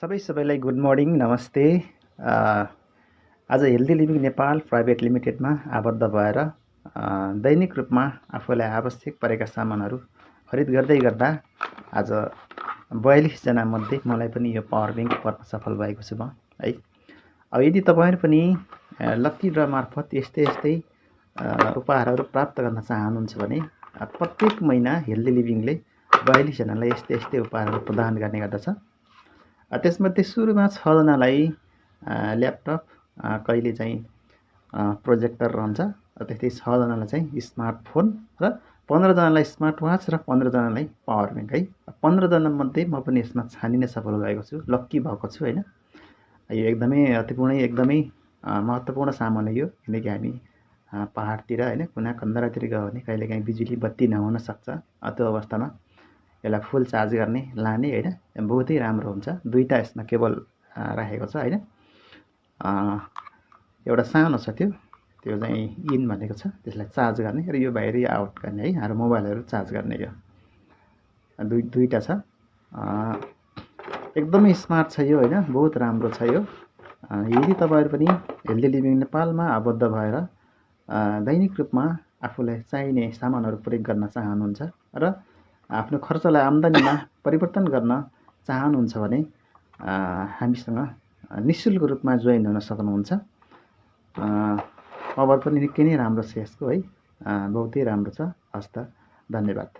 सबैलाई good morning नमस्ते। आज हेल्दी लिभिङ नेपाल प्राइभेट लिमिटेडमा आबद्ध भएर दैनिक रूपमा आफूलाई आवश्यक परेका सामानहरू खरिद गर्दै गर्दा आज 42 जना मध्ये मलाई पनि यो पावर ब्याङ्क पर्न सफल भएको छु म है। अब यदि तपाईँहरू पनि लकी ड्र मार्फत यस्तै उपहारहरू प्राप्त गर्न चाहनुहुन्छ भने प्रत्येक महिना हेल्दी लिभिङले 42 जनालाई यस्तै उपहारहरू प्रदान गर्ने गर्दछ। त्यसमध्ये सुरुमा 6 जनालाई ल्यापटप, कहिले चाहिँ प्रोजेक्टर रहन्छ, त्यस्तै 6 जनालाई चाहिँ स्मार्टफोन र 15 जनालाई स्मार्ट वाच र 15 जनालाई पावर ब्याङ्क है। 15 जना मध्ये म पनि यसमा छानिन सफल भएको छु, लक्की भएको छु हैन। यो एकदमै महत्त्वपूर्ण सामान हो यो, किनकि हामी पहाडतिर हैन कुना कन्दरातिर गयो भने कहिलेकाहीँ बिजुली बत्ती नहुन सक्छ। त्यो अवस्थामा यसलाई फुल चार्ज गर्ने लाने हैन बहुतै राम्रो हुन्छ। दुईटा यसमा केबल राखेको छ हैन। एउटा सानो छ त्यो चाहिँ इन भनेको छ, त्यसलाई चार्ज गर्ने र यो बाहिर आउट गर्ने है। हाम्रो मोबाइलहरू चार्ज गर्ने यो दुईटा छ। एकदमै स्मार्ट छ यो हैन, बहुत राम्रो छ यो। यदि तपाईहरु पनि हेल्दी लिभिङ नेपालमा आबद्ध भएर दैनिक रूपमा आफूलाई चाहिने सामानहरू प्रयोग गर्न चाहनुहुन्छ र आफ्नो खर्चलाई आम्दानीमा परिवर्तन गर्न चाहनुहुन्छ भने हामीसँग निःशुल्क रूपमा जोइन हुन सक्नुहुन्छ। पावर पनि निकै नै राम्रो छ यसको है, बहुतै राम्रो छ। हस् त, धन्यवाद।